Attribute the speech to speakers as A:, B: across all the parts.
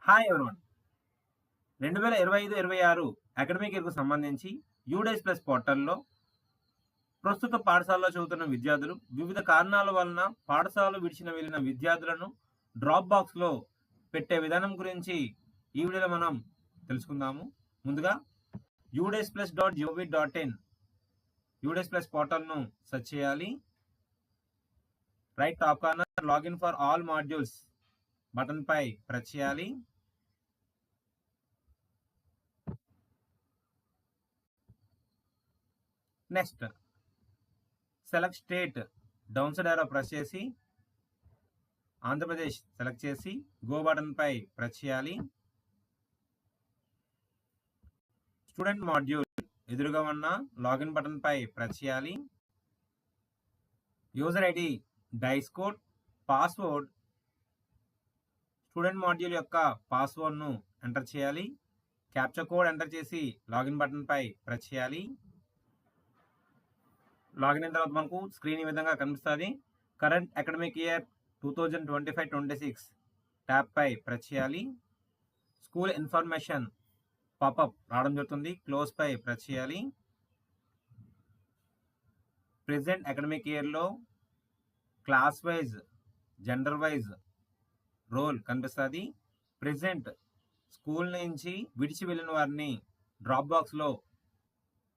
A: Hi everyone. 2025-26 academic ఇయర్‌కు సంబంధించి UDISE plus పోర్టల్‌లో ప్రస్తుత పాఠశాలలో చదువుతున్న విద్యార్థులు వివిధ కారణాల వలన పాఠశాల వెళ్ళిన విద్యార్థులను డ్రాప్ బాక్స్‌లో పెట్టే విధానం గురించి ఈ వీడియోలో మనం తెలుసుకుందాము. ముందుగా udesplus.gov.in యూడేస్ ప్లస్ పోర్టల్‌ను సెర్చ్ చేయాలి. Right top corner login for all modules button పై ప్రెస్ చేయాలి. Next select state down side arrow press చేసి ఆంధ్రప్రదేశ్ సెలెక్ట్ చేసి గో బటన్ పై ప్రెస్ చేయాలి. స్టూడెంట్ మాడ్యూల్ ఎదురుగా ఉన్న లాగిన్ బటన్ పై ప్రెస్ చేయాలి. User ID, DISE code, password, student module యొక్క పాస్వర్డ్ను ఎంటర్ చేయాలి. క్యాప్చా కోడ్ ఎంటర్ చేసి లాగిన్ బటన్ పై ప్రెస్ చేయాలి. లాగిన్ అయిన తర్వాత మనకు స్క్రీన్ ఈ విధంగా కనిపిస్తుంది. కరెంట్ అకాడమిక్ ఇయర్ 2025-26 ట్యాబ్ పై ప్రెస్ చేయాలి. స్కూల్ ఇన్ఫర్మేషన్ పాపప్ రావడం జరుగుతుంది. క్లోజ్ పై ప్రెస్ చేయాలి. ప్రెజెంట్ అకాడమిక్ ఇయర్లో class wise, gender wise roll కనిపిస్తుంది. ప్రెజెంట్ స్కూల్ నుంచి విడిచి వెళ్ళిన వారిని డ్రాప్ బాక్స్లో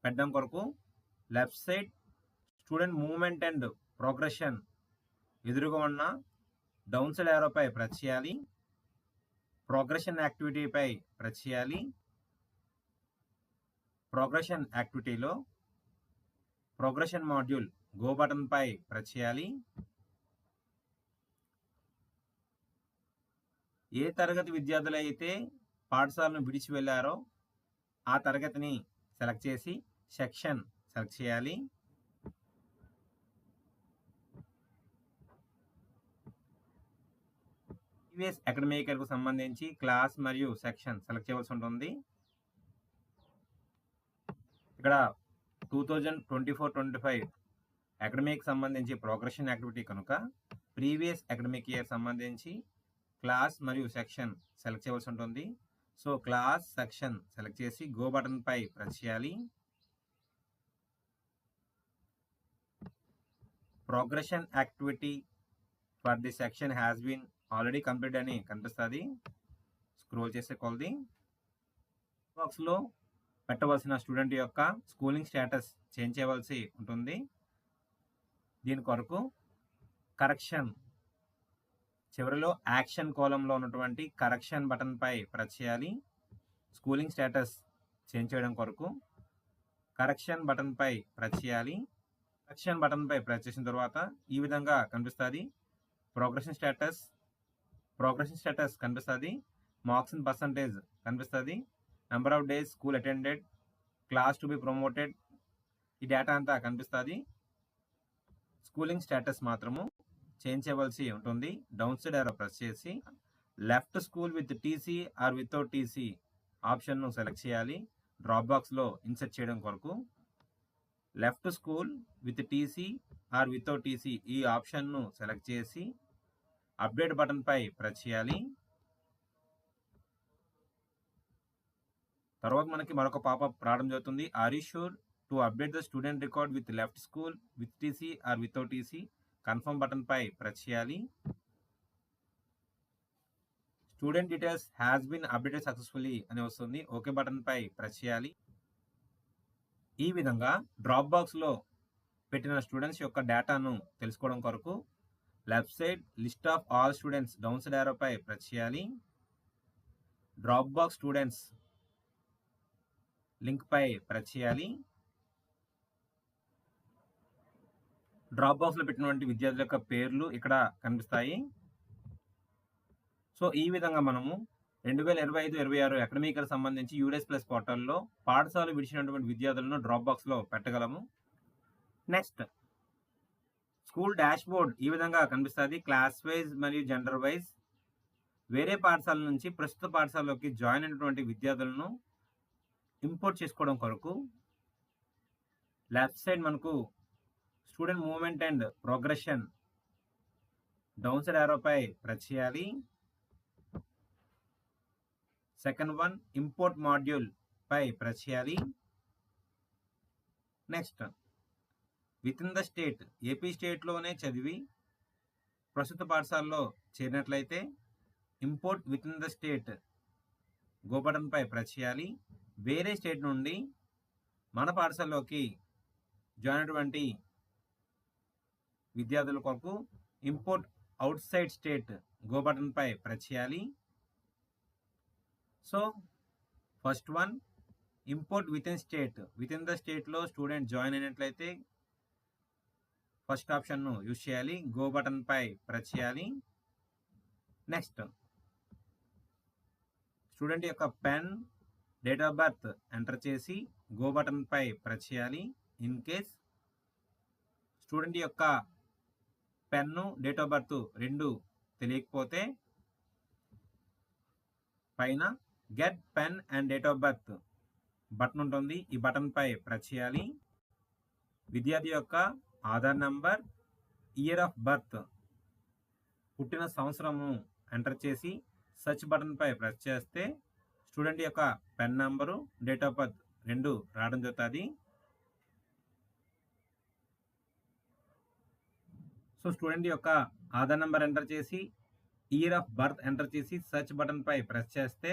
A: పెట్టడం కొరకు left side student movement and progression ఎదురుగా ఉన్న డౌన్ సైడ్ యారోపై ప్రెస్ చేయాలి. ప్రోగ్రెషన్ యాక్టివిటీపై ప్రెస్ చేయాలి. ప్రోగ్రెషన్ యాక్టివిటీలో ప్రోగ్రెషన్ మాడ్యూల్ గో బటన్ పై ప్రెస్ చేయాలి. ఏ తరగతి విద్యార్థులు అయితే పాఠశాలను విడిచి వెళ్ళారో ఆ తరగతిని సెలెక్ట్ చేసి సెక్షన్ సెలెక్ట్ చేయాలి. ప్రీవియస్ అకాడమిక్ ఇయర్‌కు సంబంధించి క్లాస్ మరియు సెక్షన్ సెలెక్ట్ చేయవలసి ఉంటుంది. ఇక్కడ 2024-25 అకాడమిక్ సంబంధించి ప్రోగ్రెషన్ యాక్టివిటీ కనుక ప్రీవియస్ అకాడమిక్ ఇయర్ సంబంధించి క్లాస్ మరియు సెక్షన్ సెలెక్ట్ చేయవలసి ఉంటుంది. సో క్లాస్, సెక్షన్ సెలెక్ట్ చేసి గో బటన్ పై ప్రెస్ చేయాలి. Progression activity for the section has been already complete అని కనిపిస్తుంది. స్క్రోల్ చేసే కొలది బాక్స్లో పెట్టవలసిన స్టూడెంట్ యొక్క స్కూలింగ్ స్టేటస్ చేంజ్ చేయవలసి ఉంటుంది. దీని కొరకు కరెక్షన్ చివరిలో యాక్షన్ కోలంలో ఉన్నటువంటి కరెక్షన్ బటన్ పై ప్రెస్ చేయాలి. స్కూలింగ్ స్టేటస్ చేంజ్ చేయడం కొరకు కరెక్షన్ బటన్ పై ప్రెస్ చేయాలి. కరెక్షన్ బటన్ పై ప్రెస్ చేసిన తర్వాత ఈ విధంగా కనిపిస్తుంది. ప్రోగ్రెషన్ స్టేటస్ కనిపిస్తుంది. మార్క్స్ ఇన్ పర్సంటేజ్ కనిపిస్తుంది. Number of days school attended, class to be promoted, ఈ డేటా అంతా కనిపిస్తుంది. స్కూలింగ్ స్టేటస్ మాత్రము చేంజ్ చేయవలసి ఉంటుంది. డౌన్ సైడ్ యారో ప్రెస్ చేసి left school with TC or without TC ఆప్షన్ను సెలెక్ట్ చేయాలి. డ్రాప్ బాక్స్లో ఇన్సర్ట్ చేయడం కొరకు left school with TC or without TC ఈ ఆప్షన్ను సెలెక్ట్ చేసి అప్డేట్ బటన్ పై ప్రెస్ చేయాలి. తర్వాత మనకి మరొక పాపప్ రావడం జరుగుతుంది. Are you sure to update the student record with left school with TC or without TC confirm button పై ప్రెస్ చేయాలి. Student details has been updated successfully అని వస్తుంది. ఓకే బటన్ పై ప్రెస్ చేయాలి. ఈ విధంగా డ్రాప్ బాక్స్లో పెట్టిన స్టూడెంట్స్ యొక్క డేటాను తెలుసుకోవడం కొరకు left side list of all students down side arrow పై ప్రెస్ చేయాలి. డ్రాప్ బాక్స్ స్టూడెంట్స్ లింక్ పై ప్రెస్ చేయాలి. డ్రాప్ బాక్స్లో పెట్టినటువంటి విద్యార్థుల యొక్క పేర్లు ఇక్కడ కనిపిస్తాయి. సో ఈ విధంగా మనము 2025-26 అకాడమిక్ ఇయర్ సంబంధించి యూడేస్ ప్లస్ పోర్టల్లో పాఠశాల విడిచినటువంటి విద్యార్థులను డ్రాప్ బాక్స్లో పెట్టగలము. నెక్స్ట్ స్కూల్ డాష్ బోర్డ్ ఈ విధంగా కనిపిస్తుంది. క్లాస్ వైజ్ మరియు జెండర్ వైజ్ వేరే పాఠశాల నుంచి ప్రస్తుత పాఠశాలలోకి జాయిన్ అయినటువంటి విద్యార్థులను ఇంపోర్ట్ చేసుకోవడం కొరకు లెఫ్ట్ సైడ్ మనకు student movement and progression down side యారోపై ప్రెస్ చేయాలి. సెకండ్ వన్ ఇంపోర్ట్ మాడ్యూల్ పై ప్రెస్ చేయాలి. Next within the state, AP స్టేట్లోనే చదివి ప్రస్తుత పాఠశాలలో చేరినట్లయితే import within the state go button పై ప్రెస్ చేయాలి. వేరే స్టేట్ నుండి మన పాఠశాలలోకి జాయిన్ అయినటువంటి విద్యార్థుల కొరకు import outside state go button పై ప్రెస్ చేయాలి. So first one import within state, within the స్టేట్లో స్టూడెంట్ జాయిన్ అయినట్లయితే ఫస్ట్ ఆప్షన్ను యూజ్ చేయాలి, గో బటన్ పై ప్రెస్ చేయాలి. నెక్స్ట్ స్టూడెంట్ యొక్క PEN, date of birth enter చేసి గో బటన్ పై ప్రెస్ చేయాలి. ఇన్ కేస్ స్టూడెంట్ యొక్క పెన్ను, డేట్ ఆఫ్ బర్త్ రెండు తెలియకపోతే పైన get PEN and date of birth button ఉంటుంది, ఈ బటన్ పై ప్రెస్ చేయాలి. విద్యార్థి యొక్క Aadhaar number, year of birth, పుట్టిన సంవత్సరము ఎంటర్ చేసి సర్చ్ బటన్ పై ప్రెస్ చేస్తే స్టూడెంట్ యొక్క pen number, date of birth రెండు రావడం జరుగుతుంది. సో స్టూడెంట్ యొక్క ఆధార్ నంబర్ ఎంటర్ చేసి ఇయర్ ఆఫ్ బర్త్ ఎంటర్ చేసి సర్చ్ బటన్ పై ప్రెస్ చేస్తే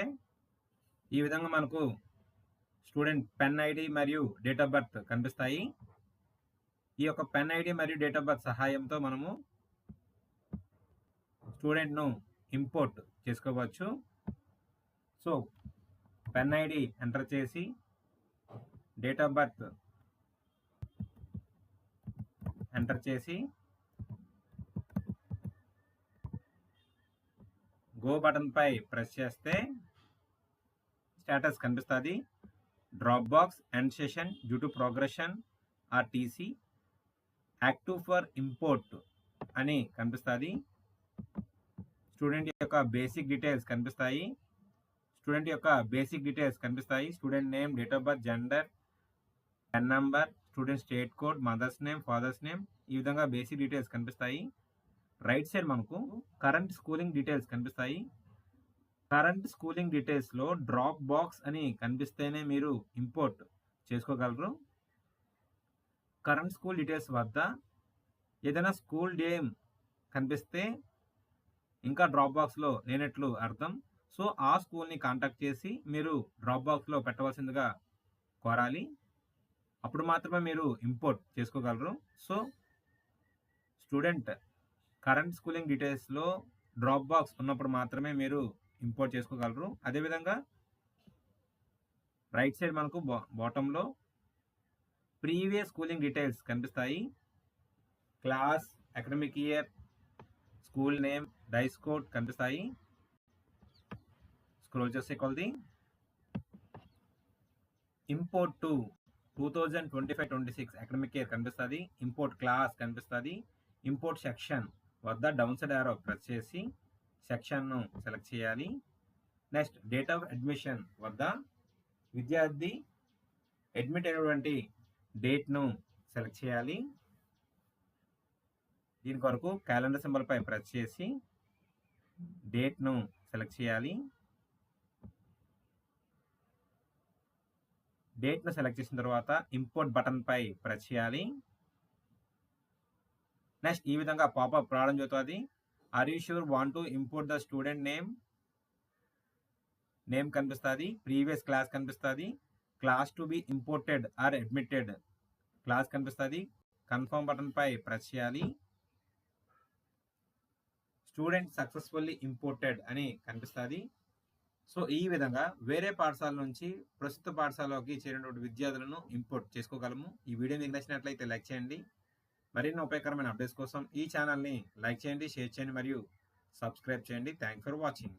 A: ఈ విధంగా మనకు స్టూడెంట్ పెన్ ఐడి మరియు డేట్ ఆఫ్ బర్త్ కనిపిస్తాయి. ఈ యొక్క పెన్ ఐడి మరియు డేట్ ఆఫ్ బర్త్ సహాయంతో మనము స్టూడెంట్ను ఇంపోర్ట్ చేసుకోవచ్చు. సో పెన్ ఐడి ఎంటర్ చేసి డేట్ ఆఫ్ బర్త్ ఎంటర్ చేసి గో బటన్ పై ప్రెస్ చేస్తే స్టేటస్ కనిపిస్తుంది. Drop box end session due to progression or TC active for import అని కనిపిస్తుంది. స్టూడెంట్ యొక్క బేసిక్ డీటెయిల్స్ కనిపిస్తాయి. Student name, date of birth, gender, pen number, student state code, mother's name, father's name, ఈ విధంగా basic details కనిపిస్తాయి. Right side మనకు current schooling details కనిపిస్తాయి. Current schooling డీటెయిల్స్లో డ్రాప్ బాక్స్ అని కనిపిస్తేనే మీరు ఇంపోర్ట్ చేసుకోగలరు. కరెంట్ స్కూల్ డీటెయిల్స్ వద్ద ఏదైనా స్కూల్ నేమ్ కనిపిస్తే ఇంకా డ్రాప్ బాక్స్లో లేనట్లు అర్థం. సో ఆ స్కూల్ని కాంటాక్ట్ చేసి మీరు డ్రాప్ బాక్స్లో పెట్టవలసిందిగా కోరాలి. అప్పుడు మాత్రమే మీరు ఇంపోర్ట్ చేసుకోగలరు. సో స్టూడెంట్ కరెంట్ స్కూలింగ్ డీటెయిల్స్లో డ్రాప్ బాక్స్ ఉన్నప్పుడు మాత్రమే మీరు ఇంపోర్ట్ చేసుకోగలరు. అదేవిధంగా రైట్ సైడ్ మనకు బాటంలో ప్రీవియస్ స్కూలింగ్ డీటెయిల్స్ కనిపిస్తాయి. Class, academic year, school name, DISE code కనిపిస్తాయి. స్క్రోల్ చేసే కొలది ఇంపోర్ట్ టు 2025-26 అకాడమిక్ ఇయర్ కనిపిస్తుంది. ఇంపోర్ట్ క్లాస్ కనిపిస్తుంది. ఇంపోర్ట్ సెక్షన్ వద్ద డౌన్ సైడ్ యారో ప్రెస్ చేసి సెక్షన్ను సెలెక్ట్ చేయాలి. నెక్స్ట్ డేట్ ఆఫ్ అడ్మిషన్ వద్ద విద్యార్థి అడ్మిట్ అయినటువంటి డేట్ను సెలెక్ట్ చేయాలి. దీని కొరకు క్యాలెండర్ సింబల్ పై ప్రెస్ చేసి డేట్ను సెలెక్ట్ చేయాలి. డేట్ను సెలెక్ట్ చేసిన తర్వాత ఇంపోర్ట్ బటన్ పై ప్రెస్ చేయాలి. నెక్స్ట్ ఈ విధంగా పాపప్ రావడం జరుగుతుంది. Are you sure want to import the student name కనిపిస్తుంది. ప్రీవియస్ క్లాస్ కనిపిస్తుంది. Class to be imported or admitted class కనిపిస్తుంది. కన్ఫర్మ్ బటన్ పై ప్రెస్ చేయాలి. స్టూడెంట్ సక్సెస్ఫుల్లీ ఇంపోర్టెడ్ అని కనిపిస్తుంది. సో ఈ విధంగా వేరే పాఠశాల నుంచి ప్రస్తుత పాఠశాలలోకి చేరినటువంటి విద్యార్థులను ఇంపోర్ట్ చేసుకోగలము. ఈ వీడియో మీకు నచ్చినట్లయితే లైక్ చేయండి. మరిన్ని ఉపయోగకరమైన అప్డేట్స్ కోసం ఈ ఛానల్ని లైక్ చేయండి, షేర్ చేయండి మరియు సబ్స్క్రైబ్ చేయండి. Thanks for watching.